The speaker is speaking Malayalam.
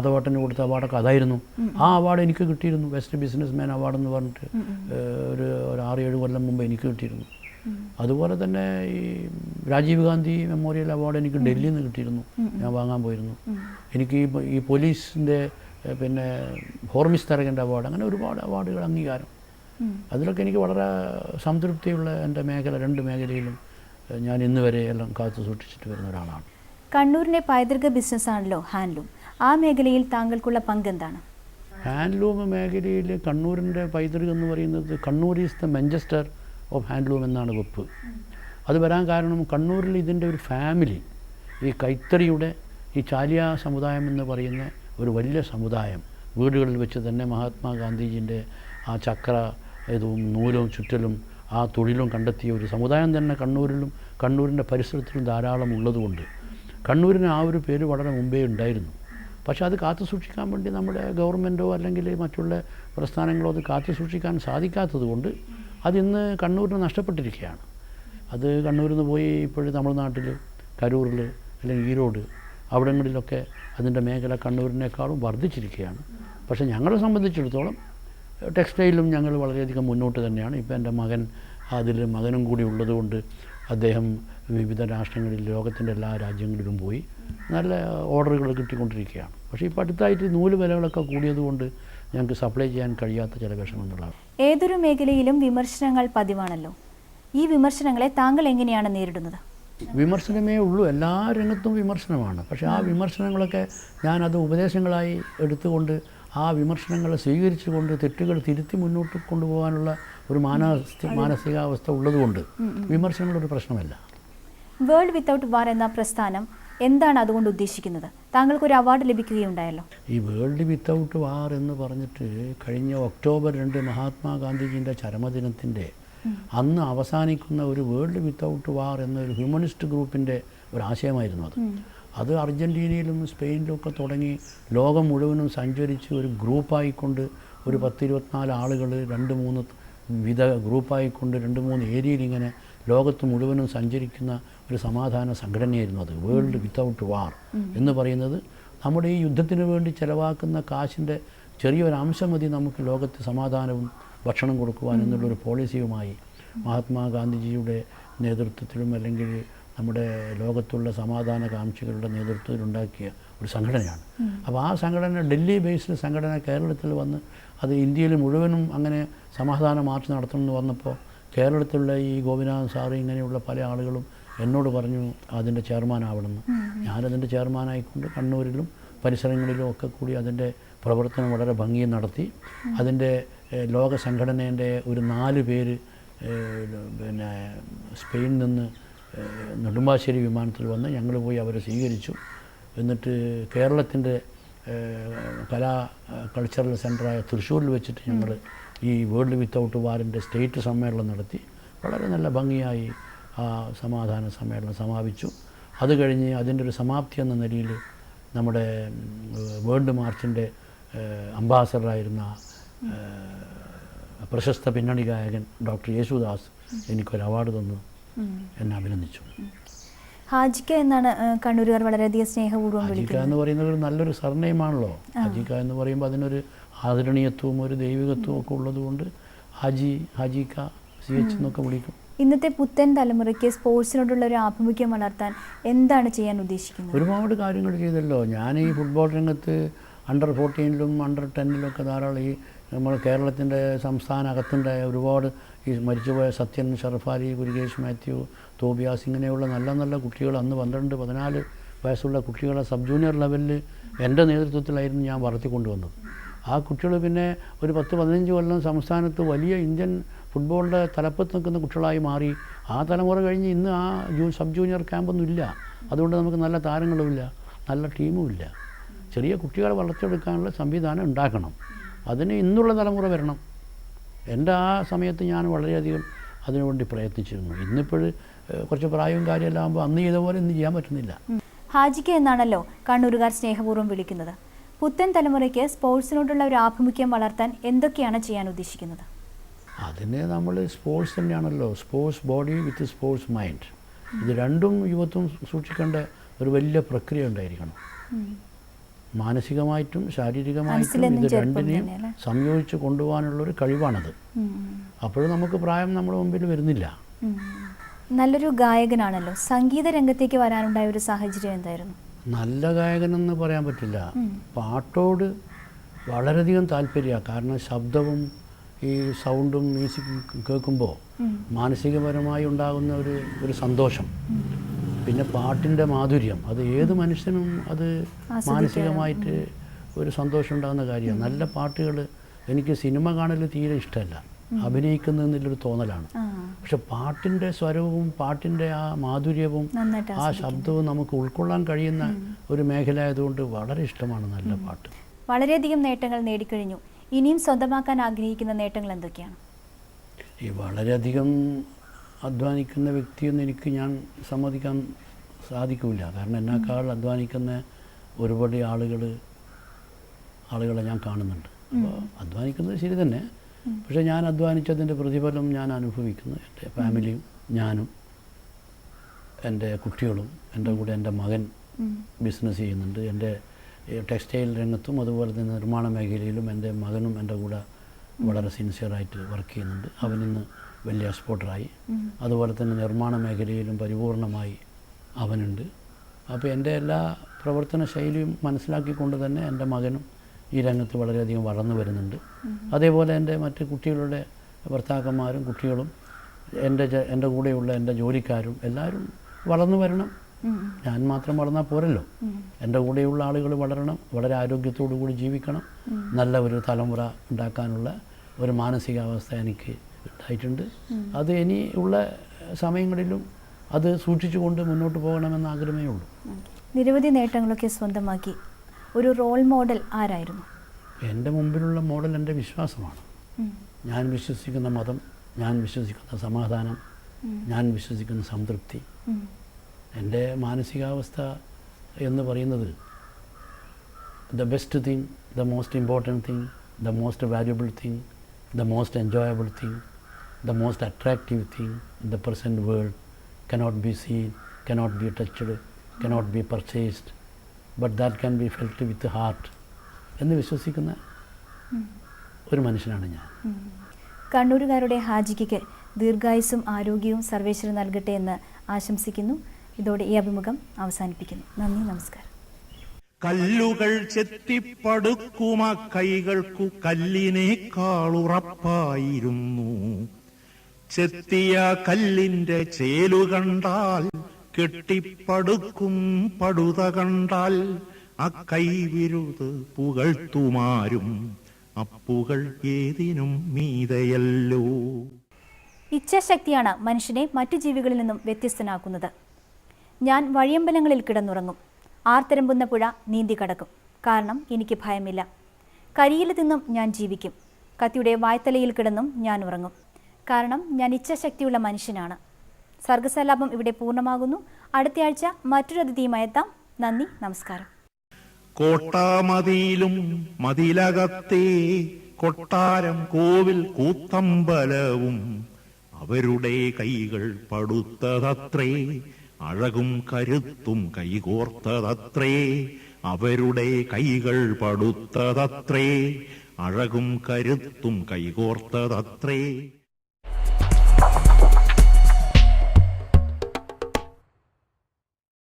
അതോട്ടന് കൊടുത്ത അവാർഡൊക്കെ അതായിരുന്നു. ആ അവാർഡ് എനിക്ക് കിട്ടിയിരുന്നു. ബെസ്റ്റ് ബിസിനസ് മാൻ അവാർഡ് എന്ന് പറഞ്ഞിട്ട് ഒരു 6-7 കൊല്ലം മുമ്പ് എനിക്ക് കിട്ടിയിരുന്നു. അതുപോലെ തന്നെ ഈ രാജീവ് ഗാന്ധി മെമ്മോറിയൽ അവാർഡ് എനിക്ക് ഡൽഹിയിൽ നിന്ന് കിട്ടിയിരുന്നു. ഞാൻ വാങ്ങാൻ പോയിരുന്നു. എനിക്ക് ഈ പോലീസിൻ്റെ പിന്നെ ഹോർമിസ് തരകൻ്റെ അവാർഡ്, അങ്ങനെ ഒരുപാട് അവാർഡുകൾ, അംഗീകാരം, അതിലൊക്കെ എനിക്ക് വളരെ സംതൃപ്തിയുള്ള എൻ്റെ മേഖല, 2 മേഖലയിലും ഞാൻ ഇന്ന് വരെ എല്ലാം കാത്തു സൂക്ഷിച്ചിട്ട് വരുന്ന ഒരാളാണ്. കണ്ണൂരിൻ്റെ പൈതൃക ബിസിനസ്സാണല്ലോ ഹാൻഡ്ലൂം. ആ മേഖലയിൽ താങ്കൾക്കുള്ള പങ്കെന്താണ്? ഹാൻഡ്ലൂം മേഖലയിൽ കണ്ണൂരിൻ്റെ പൈതൃകം എന്ന് പറയുന്നത് Kannur is the Manchester of handloom എന്നാണ് വെപ്പ്. അത് വരാൻ കാരണം കണ്ണൂരിൽ ഇതിൻ്റെ ഒരു ഫാമിലി, ഈ കൈത്തറിയുടെ ഈ ചാലിയ സമുദായം എന്ന് പറയുന്ന ഒരു വലിയ സമുദായം, വീടുകളിൽ വെച്ച് തന്നെ മഹാത്മാഗാന്ധിജിൻ്റെ ആ ചക്ര ഇതും നൂലും ചുറ്റലും ആ തൊഴിലും കണ്ടെത്തിയ ഒരു സമുദായം തന്നെ കണ്ണൂരിലും കണ്ണൂരിൻ്റെ പരിസരത്തിലും ധാരാളം ഉള്ളതുകൊണ്ട് കണ്ണൂരിന് ആ ഒരു പേര് വളരെ മുമ്പേ ഉണ്ടായിരുന്നു. പക്ഷേ അത് കാത്തു സൂക്ഷിക്കാൻ വേണ്ടി നമ്മുടെ ഗവൺമെൻറ്റോ അല്ലെങ്കിൽ മറ്റുള്ള പ്രസ്ഥാനങ്ങളോ അത് കാത്തു സൂക്ഷിക്കാൻ സാധിക്കാത്തത് കൊണ്ട് അതിന്ന് കണ്ണൂരിന് നഷ്ടപ്പെട്ടിരിക്കുകയാണ്. അത് കണ്ണൂരിൽ നിന്ന് പോയി ഇപ്പോഴും തമിഴ്നാട്ടിൽ കരൂരിൽ അല്ലെങ്കിൽ ഈരോട് അവിടങ്ങളിലൊക്കെ അതിൻ്റെ മേഖല കണ്ണൂരിനേക്കാളും വർദ്ധിച്ചിരിക്കുകയാണ്. പക്ഷേ ഞങ്ങളെ സംബന്ധിച്ചിടത്തോളം ടെക്സ്റ്റൈലും ഞങ്ങൾ വളരെയധികം മുന്നോട്ട് തന്നെയാണ്. ഇപ്പോൾ എൻ്റെ മകനും കൂടി ഉള്ളതുകൊണ്ട് അദ്ദേഹം വിവിധ രാഷ്ട്രങ്ങളിൽ, ലോകത്തിൻ്റെ എല്ലാ രാജ്യങ്ങളിലും പോയി നല്ല ഓർഡറുകൾ കിട്ടിക്കൊണ്ടിരിക്കുകയാണ്. പക്ഷേ ഇപ്പോൾ അടുത്തായിട്ട് നൂല് വിലകളൊക്കെ കൂടിയതുകൊണ്ട് ഞങ്ങൾക്ക് സപ്ലൈ ചെയ്യാൻ കഴിയാത്ത ചില വിഷമങ്ങളാണ്. ഏതൊരു മേഖലയിലും വിമർശനങ്ങൾ പതിവാണല്ലോ. ഈ വിമർശനങ്ങളെ താങ്കൾ എങ്ങനെയാണ് നേരിടുന്നത്? വിമർശനമേ ഉള്ളൂ, എല്ലാ രംഗത്തും വിമർശനമാണ്. പക്ഷേ ആ വിമർശനങ്ങളൊക്കെ ഞാനത് ഉപദേശങ്ങളായി എടുത്തുകൊണ്ട് ആ വിമർശനങ്ങളെ സ്വീകരിച്ചുകൊണ്ട് തെറ്റുകൾ തിരുത്തി മുന്നോട്ട് കൊണ്ടുപോകാനുള്ള ഒരു മാനസികാവസ്ഥ ഉള്ളതുകൊണ്ട് വിമർശനങ്ങളൊരു പ്രശ്നമല്ല. വേൾഡ് വിത്തൗട്ട് വാർ എന്ന പ്രസ്ഥാനം എന്താണ് അതുകൊണ്ട് ഉദ്ദേശിക്കുന്നത്? താങ്കൾക്കൊരു അവാർഡ് ലഭിക്കുകയുണ്ടായല്ലോ. ഈ വേൾഡ് വിത്തൗട്ട് വാർ എന്ന് പറഞ്ഞിട്ട് കഴിഞ്ഞ ഒക്ടോബർ 2 മഹാത്മാഗാന്ധിജിൻ്റെ ചരമദിനത്തിൻ്റെ അന്ന് അവസാനിക്കുന്ന ഒരു വേൾഡ് വിത്തൗട്ട് വാർ എന്നൊരു ഹ്യൂമനിസ്റ്റ് ഗ്രൂപ്പിൻ്റെ ഒരു ആശയമായിരുന്നു അത് അർജൻറ്റീനയിലും സ്പെയിനിലും ഒക്കെ തുടങ്ങി ലോകം മുഴുവനും സഞ്ചരിച്ച് ഒരു ഗ്രൂപ്പായിക്കൊണ്ട് ഒരു 10-24 ആളുകൾ 2-3 വിധ ഗ്രൂപ്പായിക്കൊണ്ട് 2-3 ഏരിയയിൽ ഇങ്ങനെ ലോകത്ത് മുഴുവനും സഞ്ചരിക്കുന്ന ഒരു സമാധാന സംഘടനയായിരുന്നു അത്. വേൾഡ് വിത്തൗട്ട് വാർ എന്ന് പറയുന്നത് നമ്മുടെ ഈ യുദ്ധത്തിന് വേണ്ടി ചിലവാക്കുന്ന കാശിൻ്റെ ചെറിയൊരു അംശം മതി നമുക്ക് ലോകത്ത് സമാധാനവും ഭക്ഷണം കൊടുക്കുവാൻ എന്നുള്ളൊരു പോളിസിയുമായി മഹാത്മാഗാന്ധിജിയുടെ നേതൃത്വത്തിലും അല്ലെങ്കിൽ നമ്മുടെ ലോകത്തുള്ള സമാധാനകാംക്ഷികളുടെ നേതൃത്വത്തിലുണ്ടാക്കിയ ഒരു സംഘടനയാണ്. അപ്പോൾ ആ സംഘടന ഡൽഹി ബേസ്ഡ് സംഘടന കേരളത്തിൽ വന്ന് അത് ഇന്ത്യയിൽ മുഴുവനും അങ്ങനെ സമാധാന മാർച്ച് നടത്തണമെന്ന് വന്നപ്പോൾ കേരളത്തിലുള്ള ഈ ഗോപിനാഥൻ സാറ് ഇങ്ങനെയുള്ള പല ആളുകളും എന്നോട് പറഞ്ഞു അതിൻ്റെ ചെയർമാനാവണമെന്ന്. ഞാനതിൻ്റെ ചെയർമാനായിക്കൊണ്ട് കണ്ണൂരിലും പരിസരങ്ങളിലും ഒക്കെ കൂടി അതിൻ്റെ പ്രവർത്തനം വളരെ ഭംഗിയിൽ നടത്തി. അതിൻ്റെ ലോക സംഘടനേൻ്റെ ഒരു 4 പേര് പിന്നെ സ്പെയിനിൽ നിന്ന് നെടുമ്പാശ്ശേരി വിമാനത്തിൽ വന്ന് ഞങ്ങൾ പോയി അവരെ സ്വീകരിച്ചു. എന്നിട്ട് കേരളത്തിൻ്റെ കൾച്ചറൽ സെൻ്ററായ തൃശ്ശൂരിൽ വെച്ചിട്ട് ഞങ്ങൾ ഈ വേൾഡ് വിത്തൗട്ട് വാറിൻ്റെ സ്റ്റേറ്റ് സമ്മേളനം നടത്തി. വളരെ നല്ല ഭംഗിയായി ആ സമാധാന സമ്മേളനം സമാപിച്ചു. അത് കഴിഞ്ഞ് അതിൻ്റെ ഒരു സമാപ്തി എന്ന നിലയിൽ നമ്മുടെ വേൾഡ് മാർച്ചിൻ്റെ അംബാസഡറായിരുന്ന പ്രശസ്ത പിന്നണി ഗായകൻ ഡോക്ടർ യേശുദാസ് എനിക്കൊരു അവാർഡ് തന്നു, എന്നെ അഭിനന്ദിച്ചു. ഹാജിക്ക എന്നാണ് കണ്ണൂരുകാർ വളരെയധികം സ്നേഹപൂർവ്വം ഹാജിക്ക എന്ന് പറയുന്നത് ഒരു നല്ലൊരു സർനെയിമാണല്ലോ. ഹാജിക്ക എന്ന് പറയുമ്പോൾ അതിനൊരു ആദരണീയത്വവും ഒരു ദൈവികത്വവും ഒക്കെ ഉള്ളതുകൊണ്ട് ഹാജിക്ക CH എന്നൊക്കെ വിളിക്കും. ഇന്നത്തെ പുത്തൻ തലമുറയ്ക്ക് സ്പോർട്സിനോടുള്ള ഒരു ആഭിമുഖ്യം വളർത്താൻ എന്താണ് ചെയ്യാൻ ഉദ്ദേശിക്കുന്നത്? ഒരുപാട് കാര്യങ്ങൾ ചെയ്തല്ലോ. ഞാൻ ഈ ഫുട്ബോൾ രംഗത്ത് അണ്ടർ 14-ലും അണ്ടർ 10-ലൊക്കെ ധാരാളം ഈ നമ്മൾ കേരളത്തിൻ്റെ സംസ്ഥാന അകത്തുണ്ടായ ഒരുപാട് ഈ മരിച്ചുപോയ സത്യൻ, ഷറഫാലി, കുരികേഷ് മാത്യു, തോബിയാസ്, ഇങ്ങനെയുള്ള നല്ല നല്ല കുട്ടികൾ അന്ന് 12-14 വയസ്സുള്ള കുട്ടികളെ സബ് ജൂനിയർ ലെവലിൽ എൻ്റെ നേതൃത്വത്തിലായിരുന്നു ഞാൻ വളർത്തിക്കൊണ്ടുവന്നത്. ആ കുട്ടികൾ പിന്നെ ഒരു 10-15 കൊല്ലം സംസ്ഥാനത്ത് വലിയ ഇന്ത്യൻ ഫുട്ബോളിൻ്റെ തലപ്പത്ത് നിൽക്കുന്ന കുട്ടികളായി മാറി. ആ തലമുറ കഴിഞ്ഞ് ഇന്ന് ആ സബ് ജൂനിയർ ക്യാമ്പൊന്നും ഇല്ല. അതുകൊണ്ട് നമുക്ക് നല്ല താരങ്ങളുമില്ല, നല്ല ടീമുമില്ല. ചെറിയ കുട്ടികളെ വളർത്തിയെടുക്കാനുള്ള സംവിധാനം ഉണ്ടാക്കണം. അതിന് ഇന്നുള്ള തലമുറ വരണം. എൻ്റെ ആ സമയത്ത് ഞാൻ വളരെയധികം അതിനുവേണ്ടി പ്രയത്നിച്ചിരുന്നു. ഇന്നിപ്പോൾ കുറച്ച് പ്രായവും കാര്യമെല്ലാം ആകുമ്പോൾ അന്ന് ചെയ്ത പോലെ ഇന്ന് ചെയ്യാൻ പറ്റുന്നില്ല. ഹാജിക്ക എന്നാണല്ലോ കണ്ണൂരുകാർ സ്നേഹപൂർവ്വം വിളിക്കുന്നത്. പുത്തൻ തലമുറയ്ക്ക് സ്പോർട്സിനോടുള്ള ഒരു ആഭിമുഖ്യം വളർത്താൻ എന്തൊക്കെയാണ് ചെയ്യാൻ ഉദ്ദേശിക്കുന്നത്? അതിന് നമ്മൾ സ്പോർട്സ് തന്നെയാണല്ലോ, sports body with sports mind. ഇത് രണ്ടും യുവത്വം സൂക്ഷിക്കേണ്ട ഒരു വലിയ പ്രക്രിയ ഉണ്ടായിരിക്കണം. മാനസികമായിട്ടും ശാരീരികമായിട്ടും മനസ്സിലെന്നും ഇത് ചെറുപ്പം രണ്ടിനെയും തന്നെ അല്ലേ? സംയോജിച്ച് കൊണ്ടുപോകാനുള്ളൊരു കഴിവാണത്. അപ്പോഴും നമുക്ക് പ്രായം നമ്മുടെ മുമ്പിൽ വരുന്നില്ല. നല്ലൊരു ഗായകനാണല്ലോ, സംഗീത രംഗത്തേക്ക് വരാനുണ്ടായ ഒരു സാഹചര്യം എന്തായിരുന്നു? നല്ല ഗായകനെന്ന് പറയാൻ പറ്റില്ല. പാട്ടോട് വളരെയധികം താല്പര്യമാണ്. കാരണം ശബ്ദവും ഈ സൗണ്ടും മ്യൂസിക്കും കേൾക്കുമ്പോൾ മാനസികപരമായി ഉണ്ടാകുന്ന ഒരു സന്തോഷം, പിന്നെ പാട്ടിൻ്റെ മാധുര്യം, അത് ഏത് മനുഷ്യനും അത് മാനസികമായിട്ട് ഒരു സന്തോഷം ഉണ്ടാകുന്ന കാര്യമാണ്. നല്ല പാട്ടുകൾ, എനിക്ക് സിനിമ കാണൽ തീരെ ഇഷ്ടമല്ല, അഭിനയിക്കുന്നതിലൊരു തോന്നലാണ്. പക്ഷെ പാട്ടിൻ്റെ സ്വരവും പാട്ടിൻ്റെ ആ മാധുര്യവും ആ ശബ്ദവും നമുക്ക് ഉൾക്കൊള്ളാൻ കഴിയുന്ന ഒരു മേഖല ആയതുകൊണ്ട് വളരെ ഇഷ്ടമാണ് നല്ല പാട്ട്. വളരെയധികം നേട്ടങ്ങൾ നേടിക്കഴിഞ്ഞു. ഇനിയും സ്വന്തമാക്കാൻ ആഗ്രഹിക്കുന്ന നേട്ടങ്ങൾ എന്തൊക്കെയാണ്? ഈ വളരെയധികം അധ്വാനിക്കുന്ന വ്യക്തിയൊന്നും ഞാൻ സമ്മതിക്കാൻ സാധിക്കില്ല. കാരണം എന്നെക്കാൾ അധ്വാനിക്കുന്ന ഒരുപാട് ആളുകളെ ഞാൻ കാണുന്നുണ്ട്. അപ്പോൾ അധ്വാനിക്കുന്നത് ശരി തന്നെ, പക്ഷേ ഞാൻ അധ്വാനിച്ചതിൻ്റെ പ്രതിഫലം ഞാൻ അനുഭവിക്കുന്നു. എൻ്റെ ഫാമിലിയും ഞാനും എൻ്റെ കുട്ടികളും, എൻ്റെ കൂടെ എൻ്റെ മകൻ ബിസിനസ് ചെയ്യുന്നുണ്ട്. എൻ്റെ ടെക്സ്റ്റൈൽ രംഗത്തും അതുപോലെ തന്നെ നിർമ്മാണ മേഖലയിലും എൻ്റെ മകനും എൻ്റെ കൂടെ വളരെ സിൻസിയറായിട്ട് വർക്ക് ചെയ്യുന്നുണ്ട്. അവനിന്ന് വലിയ എക്സ്പോർട്ടറായി. അതുപോലെ തന്നെ നിർമ്മാണ മേഖലയിലും പരിപൂർണമായി അവനുണ്ട്. അപ്പോൾ എൻ്റെ എല്ലാ പ്രവർത്തന ശൈലിയും മനസ്സിലാക്കിക്കൊണ്ട് തന്നെ എൻ്റെ മകനും ഈ രംഗത്ത് വളരെയധികം വളർന്നു വരുന്നുണ്ട്. അതേപോലെ എൻ്റെ മറ്റ് കുട്ടികളുടെ ഭർത്താക്കന്മാരും കുട്ടികളും എൻ്റെ കൂടെയുള്ള എൻ്റെ ജോലിക്കാരും എല്ലാവരും വളർന്നു വരണം. ഞാൻ മാത്രം വളർന്നാൽ പോരല്ലോ, എൻ്റെ കൂടെയുള്ള ആളുകൾ വളരണം, വളരെ ആരോഗ്യത്തോടു കൂടി ജീവിക്കണം. നല്ല ഒരു തലമുറ ഉണ്ടാക്കാനുള്ള ഒരു മാനസികാവസ്ഥ എനിക്ക് ഉണ്ടായിട്ടുണ്ട്. അത് ഇനിയുള്ള സമയങ്ങളിലും അത് സൂക്ഷിച്ചുകൊണ്ട് മുന്നോട്ട് പോകണമെന്ന് ആഗ്രഹമേ ഉള്ളൂ. നിരവധി നേട്ടങ്ങളൊക്കെ സ്വന്തമാക്കി. ഒരു റോൾ മോഡൽ ആരായിരുന്നു? എൻ്റെ മുമ്പിലുള്ള മോഡൽ എൻ്റെ വിശ്വാസമാണ്. ഞാൻ വിശ്വസിക്കുന്ന മതം, ഞാൻ വിശ്വസിക്കുന്ന സമാധാനം, ഞാൻ വിശ്വസിക്കുന്ന സംതൃപ്തി. എൻ്റെ മാനസികാവസ്ഥ എന്ന് പറയുന്നത് the best thing, the most important thing, the most valuable thing, the most enjoyable thing, the most attractive thing in the present world cannot be seen, cannot be touched, cannot be purchased, but that can be felt with the heart എന്ന് വിശ്വസിക്കുന്ന ഒരു മനുഷ്യനാണ് ഞാൻ. കണ്ണൂരുകാരുടെ ഹാജിക്ക് ദീർഘായുസ്സും ആരോഗ്യവും സർവേശ്വരൻ നൽകട്ടെ എന്ന് ആശംസിക്കുന്നു. ഇതോടെ ഈ അഭിമുഖം അവസാനിപ്പിക്കുന്നു. നന്ദി, നമസ്കാരം. കല്ലുകൾ ചെത്തിപ്പടുക്കുമ കൈകൾക്കു കല്ലിനേക്കാളുറപ്പായിരുന്നു. ചെത്തിയ കല്ലിന്റെ ചേലു കണ്ടാൽ കെട്ടിപ്പടുക്കും പടുത കണ്ടാൽ അക്കൈവിരുത് പുകഴ്ത്തുമാരും അപ്പുകൾ ഏതിനും മീതയല്ലോ. ഇച്ഛാശക്തിയാണ് മനുഷ്യനെ മറ്റു ജീവികളിൽ നിന്നും വ്യത്യസ്തനാക്കുന്നത്. ഞാൻ വഴിയമ്പലങ്ങളിൽ കിടന്നുറങ്ങും, ആർത്തരമ്പുന്ന പുഴ നീന്തി കടക്കും. കാരണം എനിക്ക് ഭയമില്ല. കരിയിൽ നിന്നും ഞാൻ ജീവിക്കും, കത്തിയുടെ വായ്ത്തലയിൽ കിടന്നും ഞാൻ ഉറങ്ങും. കാരണം ഞാൻ ഇച്ഛാശക്തിയുള്ള മനുഷ്യനാണ്. സർഗസലാപം ഇവിടെ പൂർണ്ണമാകുന്നു. അടുത്തയാഴ്ച മറ്റൊരു അതിഥിയുമായി എത്താം. നന്ദി, നമസ്കാരം. കോട്ടാമതിയിലും മതിലകത്തെ കൊട്ടാരം കോവിൽ കൂത്തമ്പലവും അവരുടെ കൈകൾ പടുത്തതത്രേ. അഴകും കരുത്തും കൈകോർത്തതത്രേ. അവരുടെ കൈകൾ പടുത്തതത്രേ. അഴകും കരുത്തും കൈകോർത്തതത്രേ.